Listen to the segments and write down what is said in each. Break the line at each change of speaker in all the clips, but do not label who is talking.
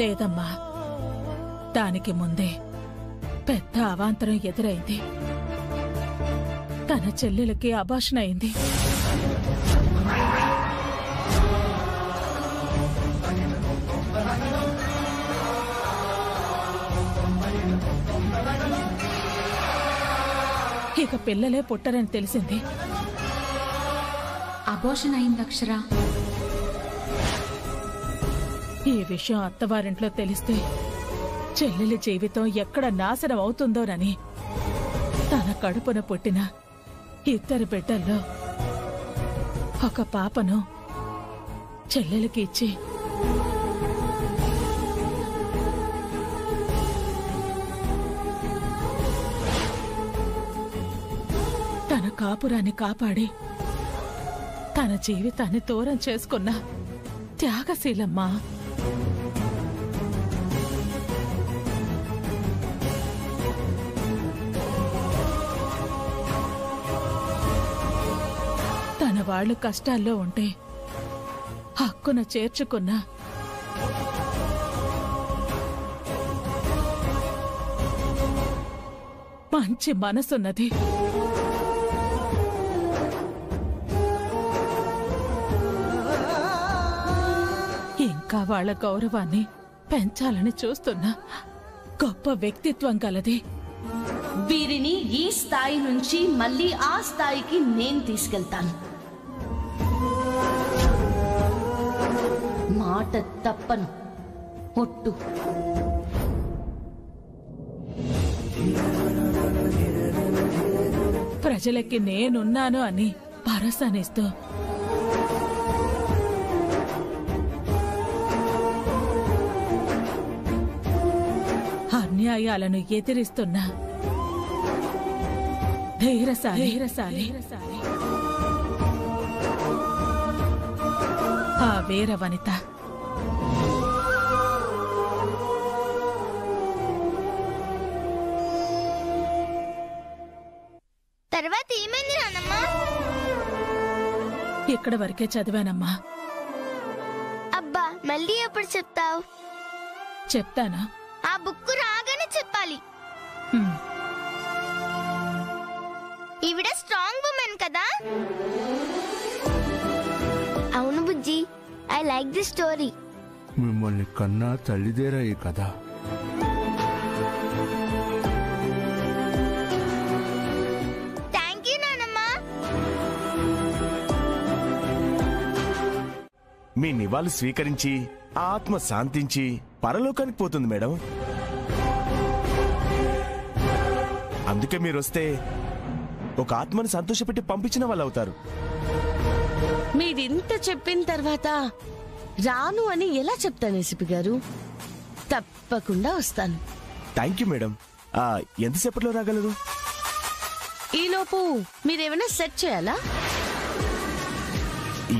లేదమ్మా, దానికి ముందే పెద్ద అవాంతరం ఎదురైంది. తన చెల్లెలకి అబార్షన్ అయింది. ఇక పిల్లలే పుట్టరని తెలిసింది.
అబార్షన్ అయింది అక్షర.
ఈ విషయం అత్తవారింట్లో తెలిస్తే చెల్లెలి జీవితం ఎక్కడ నాశనం అవుతుందోనని తన కడుపున పుట్టిన 2 బిడ్డల్లో ఒక పాపను చెల్లెలికి ఇచ్చి తన కాపురాన్ని కాపాడి తన జీవితాన్ని దూరం చేసుకున్న త్యాగశీలమ్మా. తన వాళ్ళు కష్టాల్లో ఉంటే హక్కున చేర్చుకున్న మంచి మనసున్నది. ఇంకా వాళ్ళ గౌరవాన్ని పెంచాలని చూస్తున్న గొప్ప వ్యక్తిత్వం కలది.
వీరిని ఈ స్థాయి నుంచి మళ్ళీ ఆ స్థాయికి నేను తీసుకెళ్తాను. మాట తప్పను, ఒట్టు.
ప్రజలకి నేనున్నాను అని భరోసానిస్తూ అన్యాయాలను ఎదిరిస్తున్న ధైర్యశాలి ఆ వీర వనిత.
తర్వాత ఏమైంది నాన్నమ్మా?
ఇక్కడ వరకే చదివానమ్మా.
అబ్బా, మళ్ళీ ఎప్పుడు చెప్తావు?
చెప్తానా?
ఆ బుక్ రాగానే చెప్పాలి. ఈవిడ స్ట్రాంగ్ ఉమెన్ కదా? అవును బుజ్జి, ఐ లైక్ ది స్టోరీ.
మిమ్మల్ని కన్నా తల్లిదేరా ఈ కథ.
థ్యాంక్ యూ నానమ్మా.
మీ నివాళి స్వీకరించి ఆత్మ శాంతించి పరలోకానికి పోతుంది మేడం. అందుకే మీరొస్తే ఒక ఆత్మను సంతోషపెట్టి పంపించిన వాళ్ళు అవుతారు.
మీరింత చెప్పిన తర్వాత రాను అని ఎలా చెప్తాను ఏసీపీ గారు? తప్పకుండా వస్తాను.
Thank you madam. ఎంతసేపట్లో రాగలరు?
ఈలోపు మీరేమైనా సెట్ చేయాలా?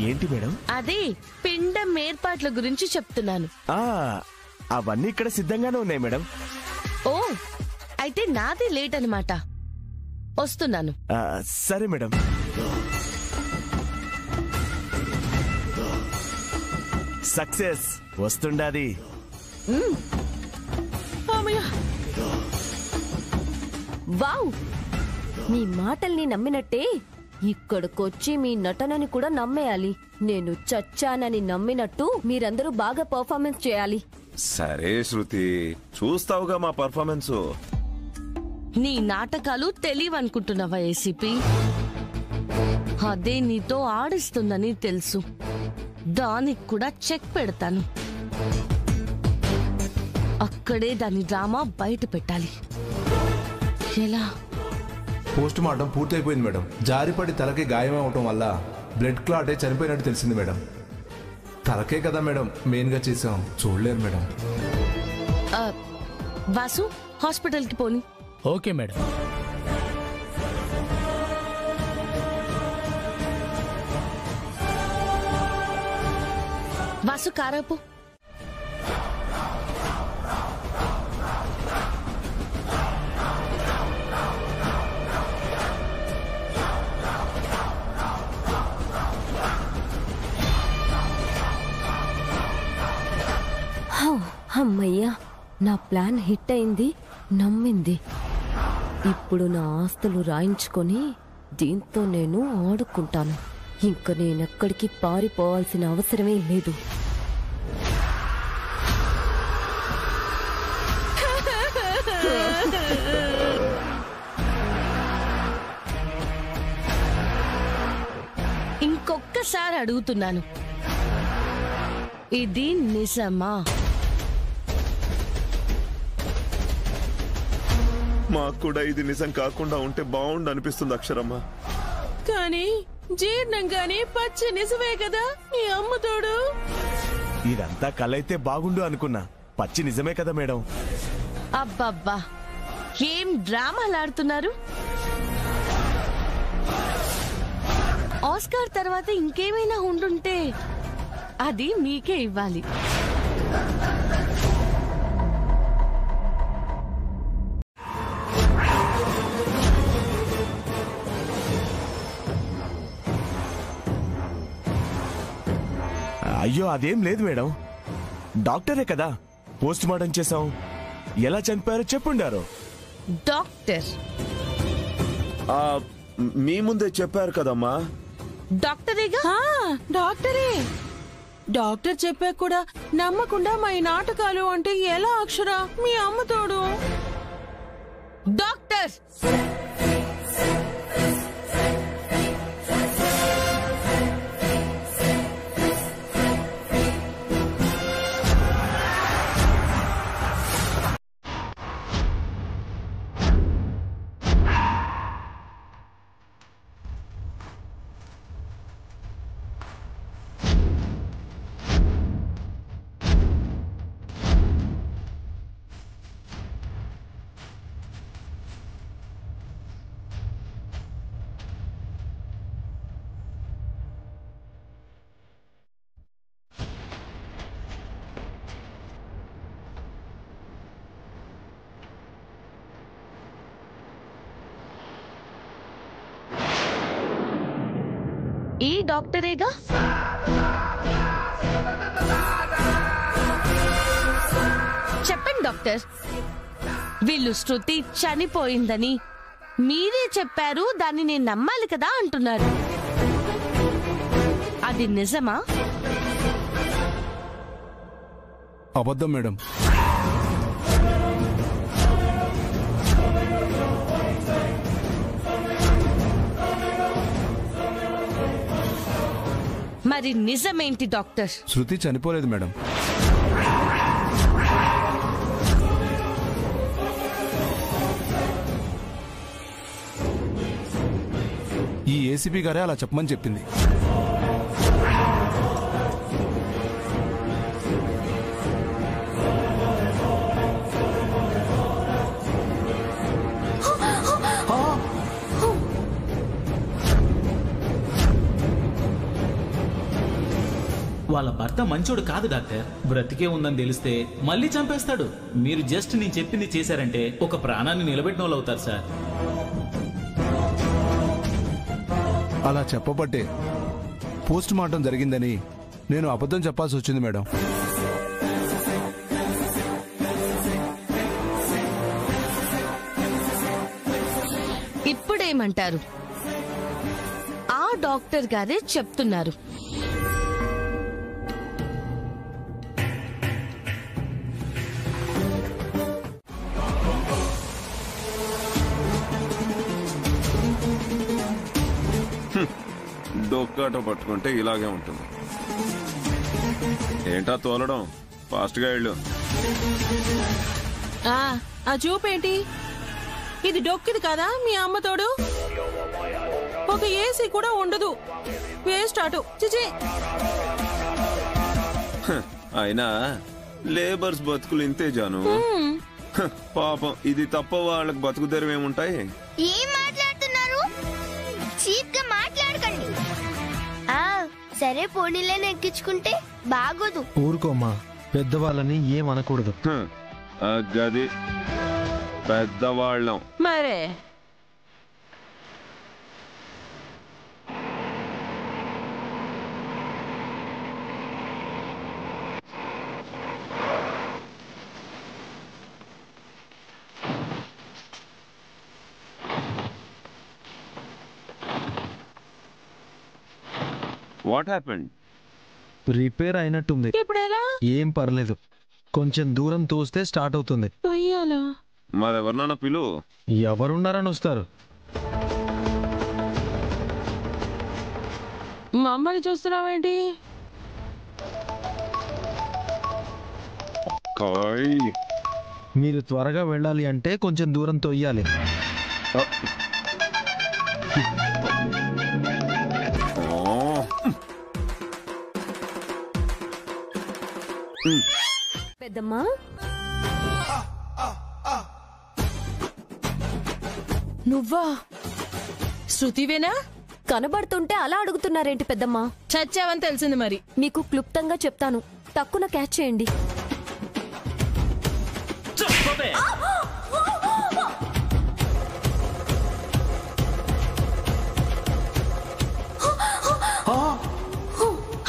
ఏంటి మేడం?
అదే పిండం ఏర్పాట్ల గురించి చెప్తున్నాను.
అవన్నీ ఇక్కడ సిద్ధంగానే ఉన్నాయి మేడం.
ఓ, అయితే నాది లేట్ అన్నమాట. వస్తున్నాను.
సరే మేడం. సక్సెస్ వస్తుండాది.
వావ్, మీ మాటల్ని నమ్మినట్టే ఇక్కడికొచ్చి మీ నటనని కూడా నమ్మేయాలి. నేను చచ్చానని నమ్మినట్టు మీరందరూ బాగా పర్ఫార్మెన్స్ చేయాలి.
సరే శృతి, చూస్తావుగా మా పర్ఫార్మెన్స్.
నీ నాటకాలు తెలియవనుకుంటున్నావా ఏసీపీ? అదే నీతో ఆడిస్తుందని తెలుసు. దానికి కూడా చెక్ పెడతాను. అక్కడే దాని డ్రామా బయట పెట్టాలి. ఎలా?
పోస్ట్ మార్టం పూర్తయిపోయింది మేడం. జారిపడి తలకి గాయం అవటం వల్ల బ్లడ్ క్లాట్ అయి చనిపోయినట్టు తెలిసింది మేడం. తలకే కదా మేడం మెయిన్ గా చేసాం, చూడలేరు మేడం.
వాసు, హాస్పిటల్ కి పోని.
Okay madam.
వాసు, కారాపు.
అమ్మయ్యా, నా ప్లాన్ హిట్ అయింది, నమ్మింది. ఇప్పుడు నా ఆస్తులు రాయించుకొని దీంతో నేను ఆడుకుంటాను. ఇంక నేనెక్కడికి పారిపోవాల్సిన అవసరమే లేదు.
ఇంకొక్కసారి అడుగుతున్నాను, ఇది నిజమా?
మాకు కూడా ఇది నిజం కాకుండా ఉంటే బాగుండు అనిపిస్తుంది అక్షరమ్మ.
కానీ జీర్ణంగానే పచ్చి నిజమే కదా మీ అమ్మ తోడు.
ఇదంతా కలైతే బాగుండు అనుకున్నా, పచ్చి నిజమే కదా మేడం.
అబ్బబ్బా, ఏం డ్రామాలాడుతున్నారు? ఆస్కార్ తర్వాత ఇంకేమైనా ఉండుంటే అది మీకే ఇవ్వాలి.
అయ్యో అదేం లేదు మేడం, డాక్టరే కదా పోస్ట్ మార్టం చేసాం. ఎలా చనిపోయారో చెప్పుండారు.
డాక్టర్
ఆ, మీ ముందే చెప్పారు కదమ్మా.
డాక్టరేగా?
డాక్టరే. డాక్టర్ చెప్పా కూడా నమ్మకుండా మా ఈ నాటకాలు అంటే ఎలా అక్షర? మీ అమ్మ తోడు.
డాక్టర్ ఈ డాక్టరేగా? చెప్పండి డాక్టర్, వీళ్ళు శృతి చనిపోయిందని మీరే చెప్పారు, దాన్ని నేను నమ్మాలి కదా అంటున్నారు. అది నిజమా?
అబద్ధం మేడం.
మరి నిజమేంటి డాక్టర్?
శృతి చనిపోలేదు మేడం. ఈ ఏసీపీ గారే అలా చెప్పమని చెప్పింది.
వాళ్ళ భర్త మంచోడు కాదు డాక్టర్. బ్రతికే ఉందని తెలిస్తే మళ్ళీ చంపేస్తాడు. మీరు జస్ట్ నేను చెప్పింది చేశారంటే ఒక ప్రాణాన్ని నిలబెట్టిన వాళ్ళు అవుతారు సార్.
అలా చెప్పబట్టే పోస్ట్ మార్టం జరిగిందని నేను అబద్ధం చెప్పాల్సి వచ్చింది మేడం.
ఇప్పుడేమంటారు? ఆ డాక్టర్ గారే చెప్తున్నారు.
డొక్కాట పట్టుకుంటే ఇలాగే ఉంటుంది. ఏంటా తోలడం? ఫాస్ట్ గా వెళ్ళు.
ఆ చూపేంటి? ఇది డొక్కిది కదా మీ అమ్మ తోడు. ఒక ఏసీ కూడా ఉండదు. వేస్ట్ ఆటో చిచి.
అయినా లేబర్స్ బతుకులు ఇంతే జాను. పాపం ఇది తప్ప వాళ్ళకి బతుకు తెరవేముంటాయి?
ఏం మాట్లాడుతున్నారు? చీప్ గా మాట్లాడకండి. సరే పోనీలని ఎక్కించుకుంటే బాగోదు.
ఊరుకోమ్మా, పెద్దవాళ్ళని ఏమనకూడదు.
గది పెద్దవాళ్ళం
మరే.
What happened?
రిపేర్ అయినట్టుంది.
ఇప్పుడు ఎలా?
ఏం పర్లేదు, కొంచెం దూరం తోస్తే స్టార్ట్ అవుతుంది.
తొయ్యాలా?
మరెవరినన్నా పిలు.
ఎవరున్నారని వస్తారు?
మమ్మల్ని చూస్తున్నావేంటి?
మీరు త్వరగా వెళ్ళాలి అంటే కొంచెం దూరం తొయ్యాలి.
పెద్దమ్మా,
నువ్వా? శృతివేనా?
కనబడుతుంటే అలా అడుగుతున్నారేంటి పెద్దమ్మా?
చచ్చావని తెలిసింది మరి.
మీకు క్లుప్తంగా చెప్తాను, తక్కువ క్యాచ్ చేయండి.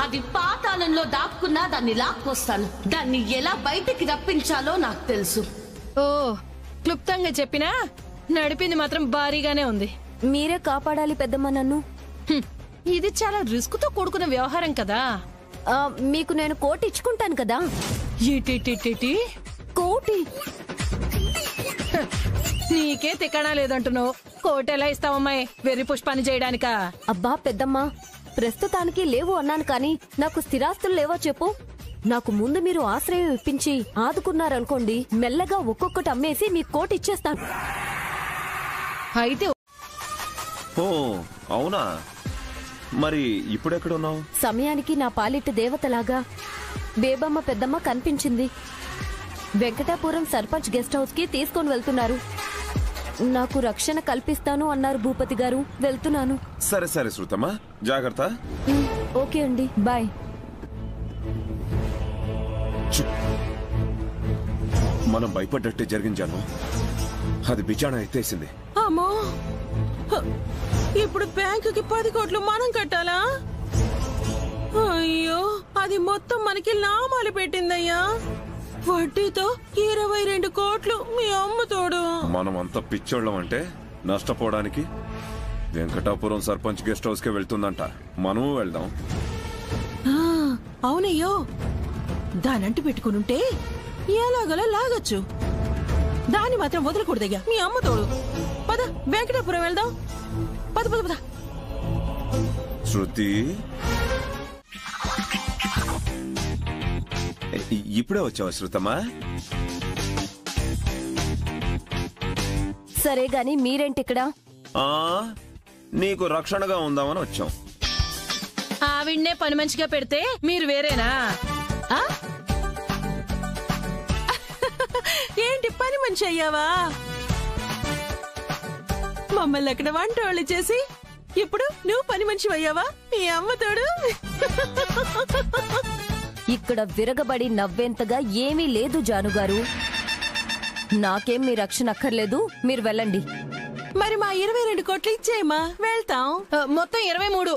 అది పాతాళంలో దాక్కున్నా దాన్ని లాక్కొస్తాను. దాన్ని ఎలా బయటికి రప్పించాలో నాకు తెలుసు.
ఓ, క్లుప్తంగా చెప్పినా నడిపింది మాత్రం భారీగానే ఉంది.
మీరే కాపాడాలి పెద్దమ్మా నన్ను.
ఇది చాలా రిస్క్ తో కూడుకున్న వ్యవహారం కదా.
మీకు నేను కోటి ఇచ్చుకుంటాను కదా. కోటి?
నీకే తిక్కడా లేదంటున్నావు, కోటి ఎలా ఇస్తావమ్మాయి వెర్రి పుష్పాన్ని చేయడానికా?
అబ్బా పెద్దమ్మా, ప్రస్తుతానికి లేవు అన్నాను కానీ నాకు స్థిరాస్తులు లేవో చెప్పు. నాకు ముందు మీరు ఆశ్రయం ఇప్పించి ఆదుకున్నారనుకోండి, మెల్లగా ఒక్కొక్కటి అమ్మేసి మీకు కోటి ఇచ్చేస్తాను.
అయితే
ఓ అవునా? మరి ఇప్పుడెక్కడున్నావు?
సమయానికి నా పాలిటి దేవతలాగా బేబమ్మ పెద్దమ్మ కనిపించింది. వెంకటాపురం సర్పంచ్ గెస్ట్ హౌస్ కి తీసుకొని వెళ్తున్నారు. నాకు రక్షణ కల్పిస్తాను అన్నారు భూపతి గారు. వెళ్తున్నాను.
సరే సరే శృతమ్మా, జాగ్రత్త.
ఓకే అండి, బాయ్.
మనం భయపడ్డట్టే జరిగించాను. అది బిచాణ ఎత్తేసింది.
అమ్మో, ఇప్పుడు బ్యాంకుకి 10 కోట్లు మనం కట్టాలా? అయ్యో, అది మొత్తం మనకి లాభాలు పెట్టిందయ్యా. వడ్డీతో 22 కోట్లు. మీ అమ్మ తోడు.
మనం అంతా పిచ్చోళ్ళం అంటే నష్టపోవడానికి వెంకటాపురం సర్పంచ్ గెస్ట్ హౌస్ కే వెళ్తుందంట. మనము వెళ్దాం.
అవునయ్యో, దానంటూ పెట్టుకునుంటే ఎలాగలా లాగచ్చు. దాన్ని మాత్రం వదలకూడదయ్యా. మీ అమ్మ తోడు. పద, వెంకటాపురం వెళ్దాం. పద పద పద.
శృతి, ఇప్పుడే వచ్చావా శృతమ్మా?
సరే గాని మీరేంటి ఇక్కడ?
నీకు రక్షణగా ఉందామని వచ్చాం.
ఆవిడ్నే పని మంచిగా పెడితే మీరు వేరేనా? ఏంటి పని మనిషి అయ్యావా? మమ్మల్ని అక్కడ వంట వాళ్ళు చేసి ఇప్పుడు నువ్వు పని మనిషి అయ్యావా? మీ అమ్మ తోడు.
ఇక్కడ విరగబడి నవ్వేంతగా ఏమీ లేదు జానుగారు. నాకేం మీ రక్షణ అక్కర్లేదు, మీరు వెళ్ళండి.
మరి మా 22 కోట్లు ఇచ్చేయమ్మా, వెళ్తాం. మొత్తం 23.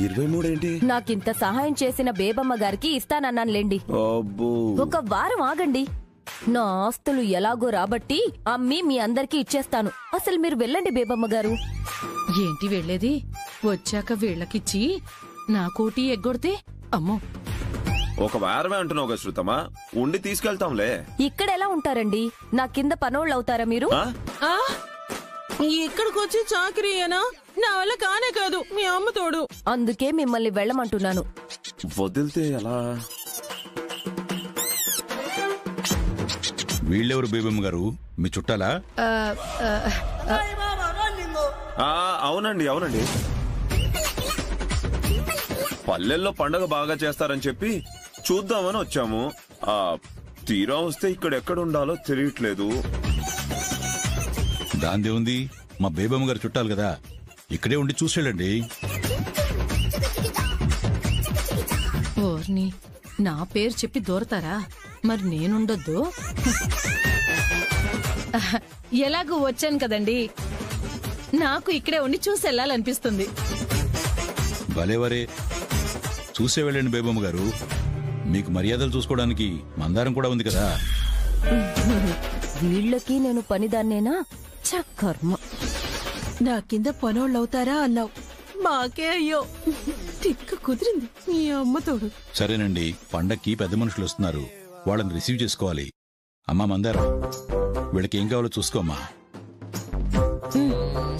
23 ఏంటి?
నాకింత సహాయం చేసిన బేబమ్మ గారికి ఇస్తానన్నానులేండి. ఒక వారం ఆగండి. నా ఆస్తులు ఎలాగో రాబట్టి అమ్మి మీ అందరికీ ఇచ్చేస్తాను. అసలు మీరు వెళ్ళండి బేబమ్మ గారు.
ఏంటి వెళ్ళేది? వచ్చాక వీళ్ళకిచ్చి నా కోటి ఎగ్గొడితే అమ్మో.
ఒక వారమే అంటున్నావు కదా శృతమ్మా, ఉండి తీసుకెళ్తాంలే.
ఇక్కడ ఎలా ఉంటారండి? నా కింద పనోళ్ళు అవుతారా మీరు?
ఇక్కడికొచ్చి చాకరీయేనా? నా వల్ల కానే కాదు. మీ అమ్మ తోడు.
అందుకే మిమ్మల్ని వెళ్ళమంటున్నాను.
వదిలితే ఎలా?
వీళ్ళెవరు బేబమ్మ గారు? మీ చుట్టాలా?
అవునండి అవునండి. పల్లెల్లో పండగ బాగా చేస్తారని చెప్పి చూద్దామని వచ్చాము. తీరా వస్తే ఇక్కడ ఎక్కడుండాలో తెలియట్లేదు.
దాందే ఉంది, మా బేబమ్మ గారు చుట్టాలు కదా, ఇక్కడే ఉండి చూసేళ్ళండి.
ఓర్ని, నా పేరు చెప్పి దూరతారా? మరి నేనుండొద్దు? ఎలాగూ వచ్చాను కదండి, నాకు ఇక్కడే ఉండి చూసి వెళ్ళాలనిపిస్తుంది.
భలేవరే, చూసే వెళ్ళండి బేబమ్మ గారు. మీకు మర్యాదలు చూసుకోవడానికి మందారం కూడా ఉంది కదా.
వీళ్ళకి నేను పనిదాన్నేనా? చక్కర్మ.
నా కింద పనోళ్ళవుతారా అన్నావు, మాకే అయ్యో. తిక్క కుదిరింది మీ అమ్మతోడు.
సరేనండి, పండక్కి పెద్ద మనుషులు వస్తున్నారు, వాళ్ళని రిసీవ్ చేసుకోవాలి. అమ్మా మందారం, వీళ్ళకి ఏం కావాలో చూసుకోమ్మా.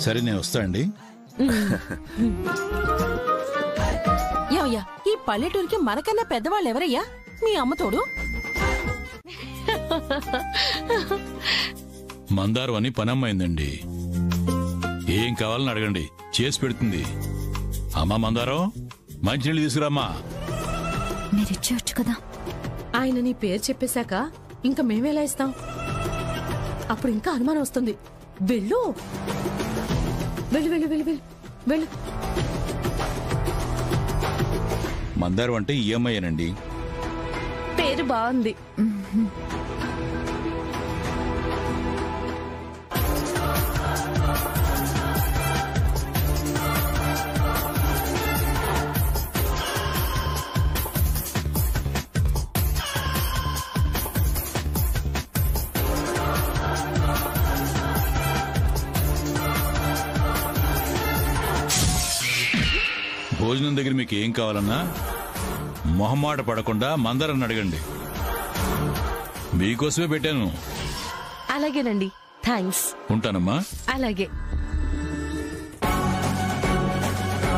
సరే, నేను వస్తా అండి.
ఏమయ్యా, ఈ పల్లెటూరికి మనకన్నా పెద్దవాళ్ళు ఎవరయ్యా? మీ అమ్మతోడు.
మందారం అని పనమ్మైందండి, ఏం కావాలని అడగండి, చేసి పెడుతుంది. అమ్మా మందారం, మంచినీళ్ళు తీసుకురామ్మా.
మీరిచ్చేయచ్చు కదా.
ఆయన నీ పేరు చెప్పేశాక ఇంకా మేమేలా ఇస్తాం? అప్పుడు ఇంకా అనుమానం వస్తుంది. వెళ్ళు వెళ్ళు వెళ్ళు వెళ్ళు వెళ్ళు వెళ్ళు.
మందారం అంటే ఈఎంఐ అనండి.
పేరు బాగుంది.
భోజనం దగ్గర మీకు ఏం కావాలన్నా మొహమాట పడకుండా మందారాన్ని అడగండి, మీకోసమే పెట్టాను.
అలాగేనండి, థ్యాంక్స్.
ఉంటానమ్మా.
అలాగే.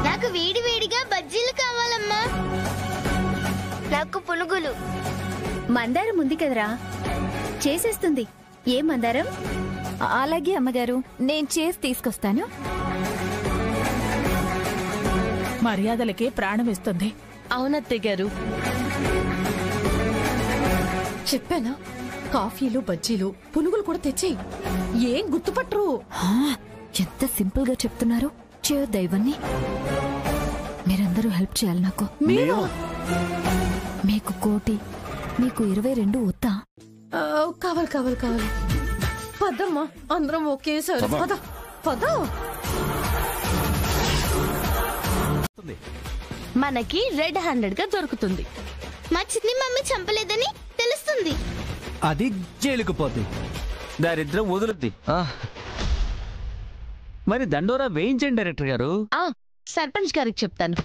నాకు వేడి వేడిగా బజ్జీలు కావాలమ్మా. నాకు పునుగులు.
మందారం ఉంది కదరా, చేసేస్తుంది. ఏ మందారం? అలాగే అమ్మగారు, నేను చేసి తీసుకొస్తాను.
మర్యాదలకే ప్రాణం ఇస్తుంది.
అవునత్తయ్య గారు.
చెప్పానా, కాఫీలు బజ్జీలు పునుగులు కూడా తెచ్చేయి. ఏం గుర్తుపట్టరు.
ఎంత సింపుల్ గా చెప్తున్నారు. చేయొద్దా ఇవన్నీ? మీరందరూ హెల్ప్ చేయాలి నాకు. మీకు 1 మీకు 22 వద్దా?
కావాలి కావాలి కావాలి. పదమ్మా, అందరం ఒకేసారి. పద పద.
మనకి రెడ్ హ్యాండెడ్ గా దొరుకుతుంది.
మా చిన్ని మమ్మీ చంపలేదని తెలుస్తుంది.
అది జైలుకు పోద్ది, దారిద్రం వదులుద్ది. మరి దండోరా వేయించండి డైరెక్టర్ గారు.
సర్పంచ్ గారికి చెప్తాను.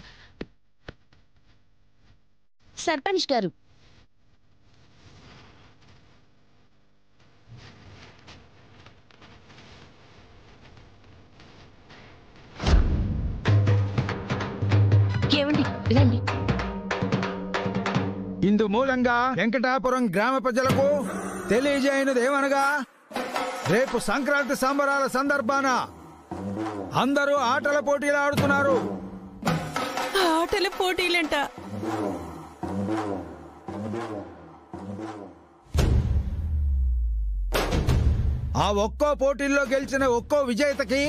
సర్పంచ్ గారు, ఏమండి రండి.
ఇందు మూలంగా వెంకటాపురం గ్రామ ప్రజలకు తెలియజేయనిదేమనగా, రేపు సంక్రాంతి సంబరాల సందర్భాన అందరూ ఆటల పోటీలు ఆడుతున్నారు.
ఆటల పోటీలంట.
ఆ ఒక్కో పోటీల్లో గెలిచిన ఒక్కో విజేతకి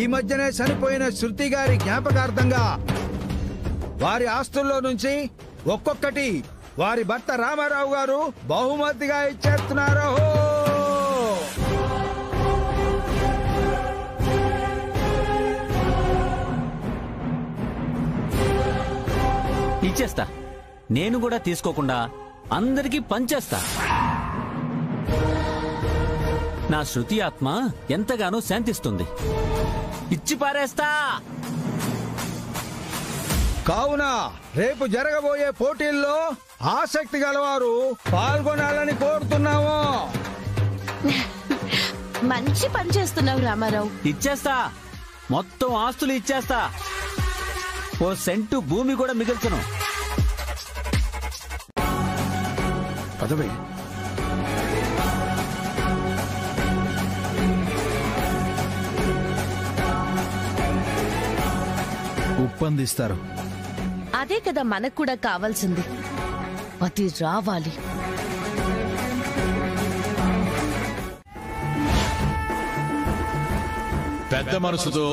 ఈ మధ్యనే చనిపోయిన శృతి గారి జ్ఞాపకార్థంగా వారి ఆస్తుల్లో నుంచి ఒక్కొక్కటి వారి భర్త రామారావు గారు బహుమతిగా ఇచ్చేస్తున్నారు.
ఇచ్చేస్తా. నేను కూడా తీసుకోకుండా అందరికీ పంచేస్తా. నా శృతి ఆత్మ ఎంతగానో శాంతిస్తుంది. ఇచ్చి పారేస్తా.
కావున రేపు జరగబోయే పోటీల్లో ఆసక్తి గలవారు పాల్గొనాలని కోరుతున్నాము.
మంచి పని చేస్తున్నావు రామారావు.
ఇచ్చేస్తా, మొత్తం ఆస్తులు ఇచ్చేస్తా. 1 సెంటు భూమి కూడా మిగిల్చను.
పదవే.
ఉప్పందిస్తారు.
అదే కదా మనకు కూడా కావాల్సింది. అది రావాలి.
పెద్ద మనసుతో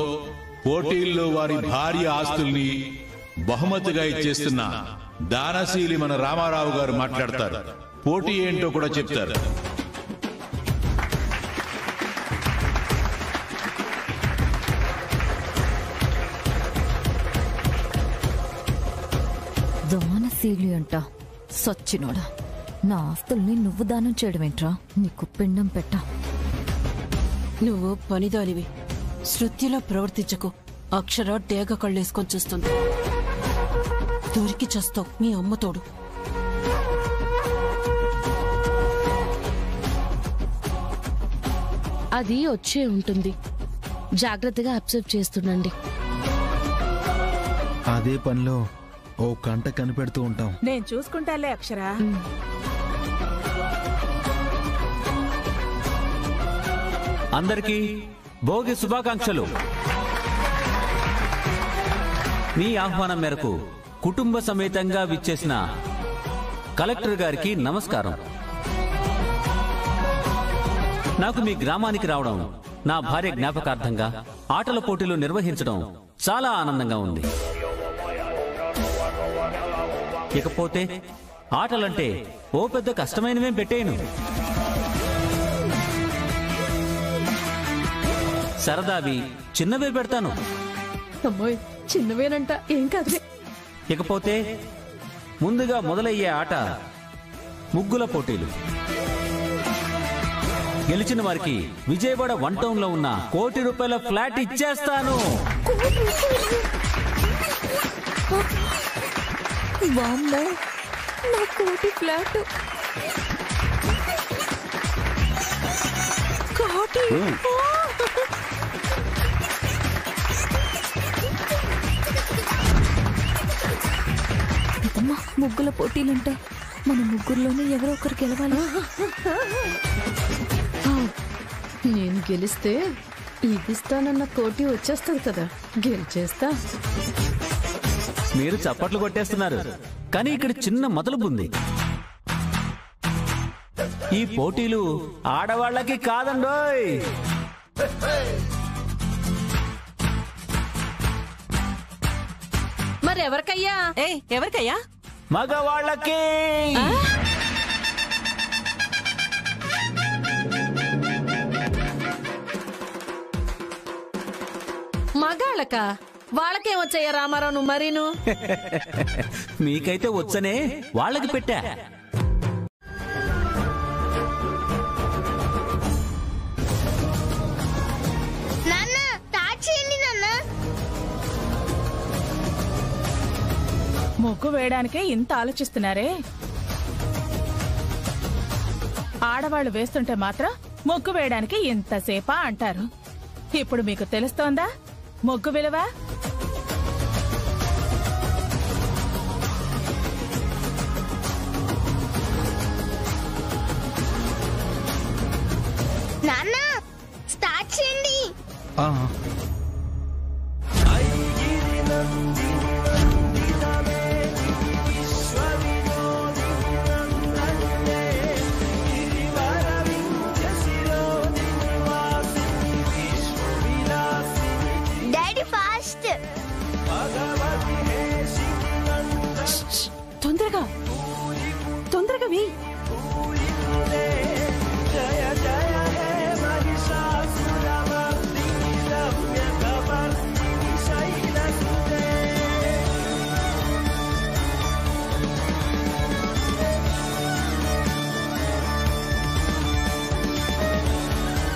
పోటీల్లో వారి భార్య ఆస్తుల్ని బహుమతిగా ఇచ్చేస్తున్న దానశీలి మన రామారావు గారు మాట్లాడతారు. పోటీ ఏంటో కూడా చెప్తారు.
దానశీలి అంట, సచ్చినోడా. నా ఆస్తుల్ని నువ్వు దానం చేయడం ఏంట్రా? నీకు పిండం పెట్ట.
నువ్వు పనిదానివి, శృతిలో ప్రవర్తించకు. అక్షర డేగ కళ్ళేసుకొని చూస్తుంది. దొరికి చస్తావు మీ అమ్మతోడు.
అది వచ్చే ఉంటుంది. జాగ్రత్తగా అబ్జర్వ్ చేస్తుండండి.
అదే పనిలో ఓ కంట కనిపెడుతూ ఉంటాం.
నేను చూసుకుంటాలే అక్షర.
అందరికీ భోగి శుభాకాంక్షలు. మీ ఆహ్వానం మేరకు కుటుంబ సమేతంగా విచ్చేసిన కలెక్టర్ గారికి నమస్కారం. నాకు మీ గ్రామానికి రావడం, నా భార్య జ్ఞాపకార్థంగా ఆటల పోటీలు నిర్వహించడం చాలా ఆనందంగా ఉంది. ఇకపోతే ఆటలంటే ఓ పెద్ద కష్టమైనవే పెట్టేను. సరదావి చిన్నవే పెడతాను.
అమ్మోయ్, చిన్నవేనంట, ఏం కాదులే.
ఇకపోతే ముందుగా మొదలయ్యే ఆట ముగ్గుల పోటీలు. గెలిచిన వారికి విజయవాడ 1 టౌన్ లో ఉన్న ₹1 కోటి ఫ్లాట్ ఇచ్చేస్తాను.
వామ్మో, నా కోటి ఫ్లాట్.
కోటి?
అమ్మా, ముగ్గుల పోటీలుంట. మన ముగ్గురులోనే ఎవరో ఒకరు గెలవాలి.
నేను గెలిస్తే ఇదిస్తానన్న కోటి వచ్చేస్తుంది కదా, గెలిచేస్తా.
మీరు చప్పట్లు కొట్టేస్తున్నారు, కానీ ఇక్కడ చిన్న మొదలుపు ఉంది. ఈ పోటీలు ఆడవాళ్ళకి కాదండోయ్.
మరెవరికయ్యా? ఎవరికయ్యా?
మగవాళ్ళకి.
మగాళ్ళక? వాళ్ళకేమొచ్చాయా రామారావు నువ్వు మరీను?
మీకైతే వచ్చనే వాళ్ళకి పెట్టా.
నాన్న స్టార్ట్ చేయండి నాన్న.
ముగ్గు వేయడానికే ఇంత ఆలోచిస్తున్నారే. ఆడవాళ్లు వేస్తుంటే మాత్రం ముగ్గు వేయడానికి ఇంతసేపా అంటారు. ఇప్పుడు మీకు తెలుస్తోందా ముగ్గు విలువ?
నాన్న స్టార్ట్ చేయండి. Daddy fast.
తొందరగా తొందరగా వీ.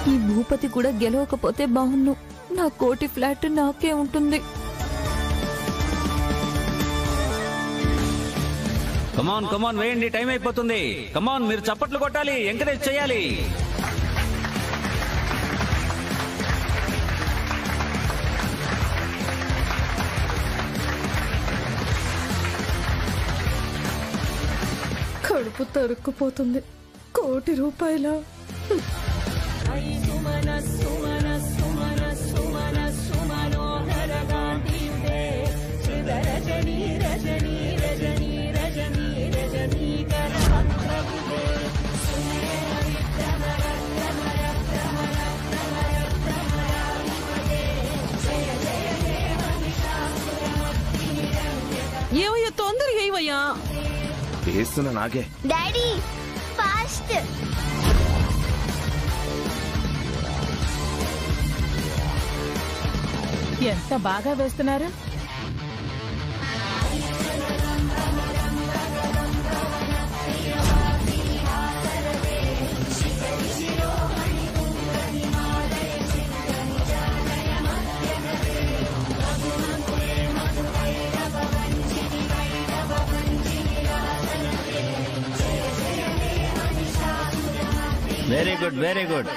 ఈ భూపతి కూడా గెలవకపోతే బాగున్ను. నా కోటి ఫ్లాట్ నాకే ఉంటుంది.
కమాన్ కమాన్ వేయండి, టైం అయిపోతుంది. కమాన్, మీరు చప్పట్లు కొట్టాలి, ఎంకరేజ్ చేయాలి.
కడుపు తరుక్కుపోతుంది. ₹1 కోటి.
ఏవయ్యా, తొందరగా ఏవయ్యా.
వేస్తున్నా నాకే.
Daddy fast.
ఎంత బాగా వేస్తున్నారు.
Good very good.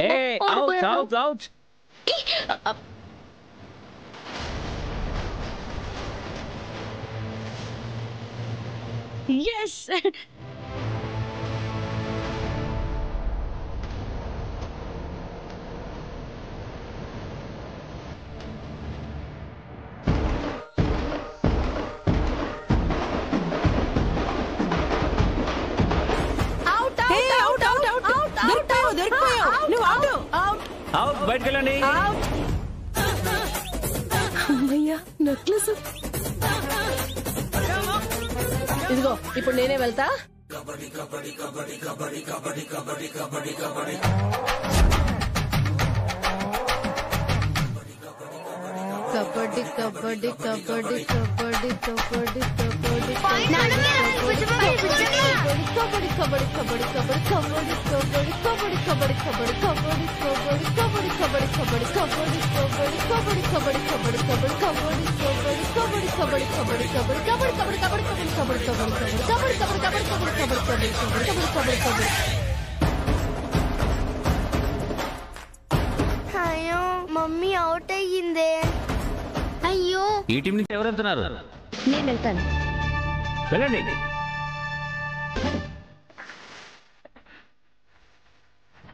Hey, out.
Yes.
Out, బయటకు వెళ్ళండి.
అమ్మయ్యా నెక్లెస్. ఇదిగో ఇప్పుడు నేనే వెళ్తా. కబడ్డీ కబడ్డీ కబడ్డీ కబడ్డీ కబడ్డీ కబడ్డీ
అయ్యో మమ్మీ అవుట్ అయ్యిందే. అయ్యో
ఈ టీం నుంచి ఎవరు వెళ్తున్నారు?
నేను వెళ్తాను.
వెళ్ళండి.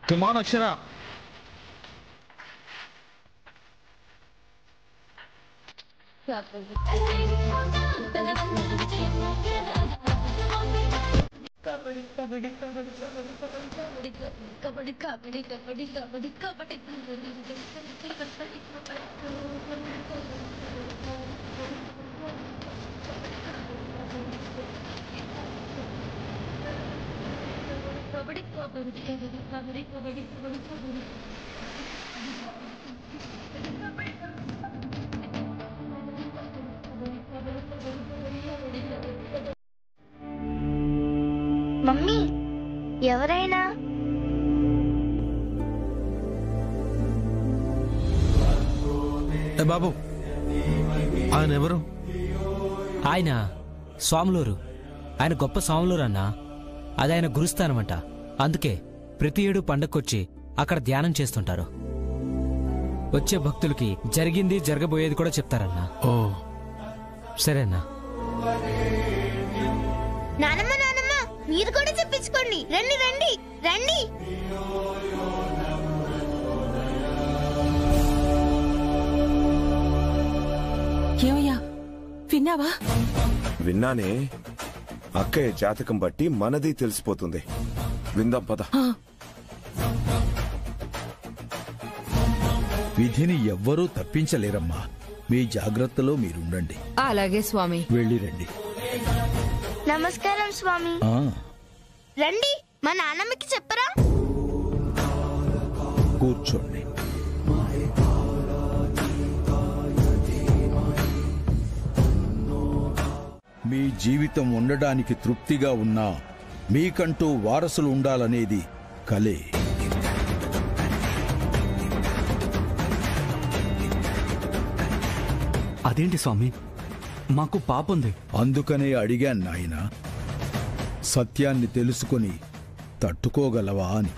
కమాన్ అక్షర.
మమ్మీ ఎవరైనా
బాబు ఆయన ఎవరు?
ఆయన స్వాములూరు. ఆయన గొప్ప స్వాములూరు అన్నా. అది ఆయన గురుస్థానమంట. అందుకే ప్రతి ఏడు పండక్కొచ్చి అక్కడ ధ్యానం చేస్తుంటారు. వచ్చే భక్తులకి జరిగింది జరగబోయేది కూడా చెప్తారన్నా.
ఓ
సరేనా?
నానమ్మ నానమ్మ మీరు కూడా చెప్పించుకోండి. రండి రండి రండి.
ఏమయ్యా విన్నావా?
విన్నానే. అక్కయ్య జాతకం బట్టి మనది తెలిసిపోతుంది. విందాం పద.
విధిని ఎవ్వరూ తప్పించలేరమ్మా. మీ జాగ్రత్తలో మీరుండండి.
అలాగే స్వామి.
వెళ్ళిరండి.
నమస్కారం స్వామి. రండి మా నాన్నమ్మకి చెప్పరా?
కూర్చోండి. మీ జీవితం ఉండడానికి తృప్తిగా ఉన్నా మీకంటూ వారసులు ఉండాలనేది కలే.
అదేంటి స్వామి, మాకు పాపుంది.
అందుకనే అడిగాను నాయనా, సత్యాన్ని తెలుసుకొని తట్టుకోగలవా అని.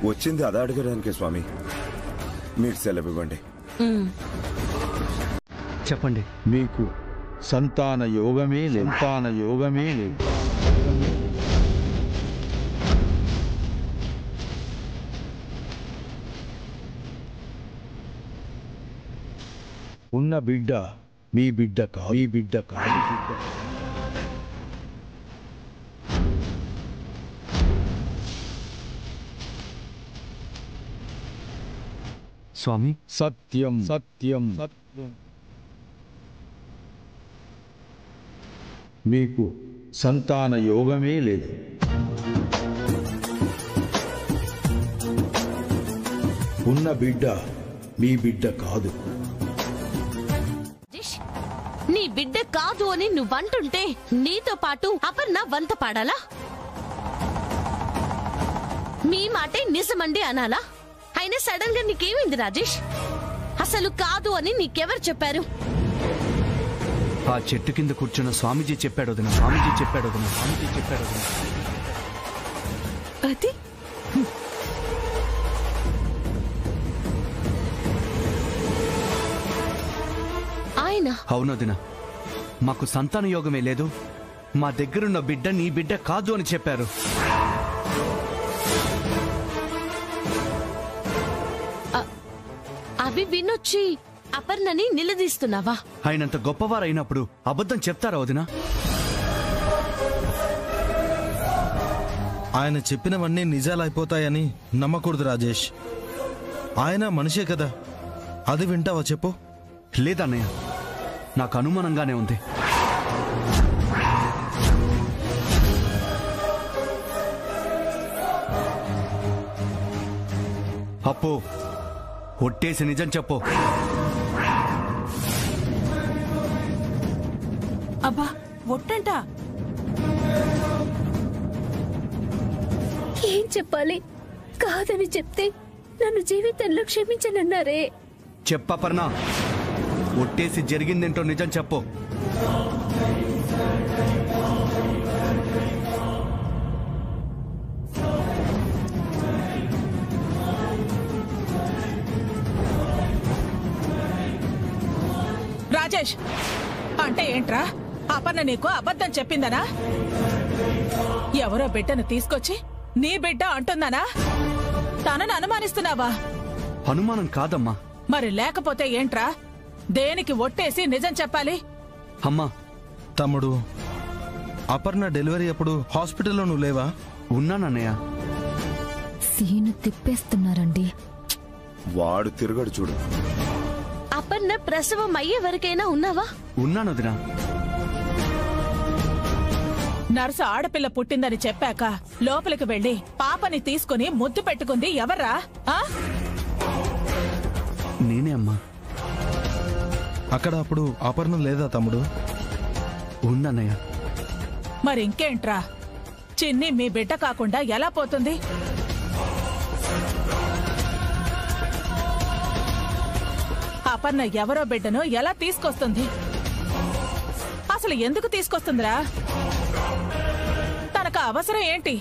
వచ్చింది అదా అడగడానికి స్వామి. మీరు సెలవు ఇవ్వండి.
చెప్పండి.
మీకు సంతాన యోగమే లేదు. ఉన్న బిడ్డ మీ బిడ్డ కాదు, మీ బిడ్డ కాదు.
స్వామి,
సత్యం సత్యం సత్యం. మీకు సంతాన యోగమే లేదు. ఉన్న బిడ్డ మీ బిడ్డ కాదు.
నీ బిడ్డ కాదు అని నువ్వంటుంటే నీతో పాటు అపర్ణ వంత పాడాలా? మీ మాటే నిజమండి అనాలా? అయినా సడన్ గా నీకేమైంది రాజేష్? అసలు కాదు అని నీకెవరు చెప్పారు?
ఆ చెట్టు కింద కూర్చున్న స్వామీజీ చెప్పాడు వదిన, స్వామీజీ చెప్పాడు వదిన, స్వామీజీ చెప్పాడు వదిన.
అది
ఆయన
అవునదిన, మాకు సంతాన యోగమే లేదు, మా దగ్గరున్న బిడ్డ నీ బిడ్డ కాదు అని చెప్పారు.
అవి వినొచ్చి అపర్ణని నిలదీస్తున్నావా?
ఆయనంత గొప్పవారైనప్పుడు అబద్ధం చెప్తారా వదిన?
ఆయన చెప్పినవన్నీ నిజాలైపోతాయని నమ్మకూడదు రాజేష్. ఆయన మనిషే కదా, అది వింటావా చెప్పు?
లేదన్నయ్య, నాకు అనుమానంగానే ఉంది. అప్పు, ఒట్టేసి నిజం చెప్పు.
అబ్బా ఒట్టంట.
ఏం చెప్పాలి? కాదని చెప్తే నన్ను జీవితంలో క్షమించనన్నారే.
చెప్పపర్ణ, ఒట్టేసి జరిగిందేంటో నిజం చెప్పు.
రాజేష్, అంటే ఏంట్రా? అపర్ణ నీకు అబద్ధం చెప్పిందనా? ఎవరో బిడ్డను తీసుకొచ్చి నీ బిడ్డ అంటుందనా? తనను అనుమానిస్తున్నావా?
అనుమానం కాదమ్మా.
మరి లేకపోతే ఏంట్రా? దేనికి ఒట్టేసి నిజం చెప్పాలి?
అమ్మా,
తమ్ముడు, అపర్ణ డెలివరీ అప్పుడు హాస్పిటల్లో నువ్వు లేవా?
ఉన్నానన్నయ్య.
సీను తిప్పేస్తున్నారండి.
వాడు తిరగడు చూడు.
అపర్ణ ప్రసవం అయ్యే వరకైనా ఉన్నావా?
ఉన్నాను వదినా.
నర్సు ఆడపిల్ల పుట్టిందని చెప్పాక లోపలికి వెళ్లి పాపని తీసుకుని ముద్దు పెట్టుకుంది ఎవర్రా?
నేనే అమ్మా.
అక్కడ అప్పుడు అపర్ణ లేదా తమ్ముడు?
ఉందన్నయ్య.
మరి ఇంకేంట్రా? చిన్ని మీ బిడ్డ కాకుండా ఎలా పోతుంది? అపర్ణ ఎవరో బిడ్డను ఎలా తీసుకొస్తుంది? అసలు ఎందుకు తీసుకొస్తుందిరా? తనకు అవసరం ఏంటి?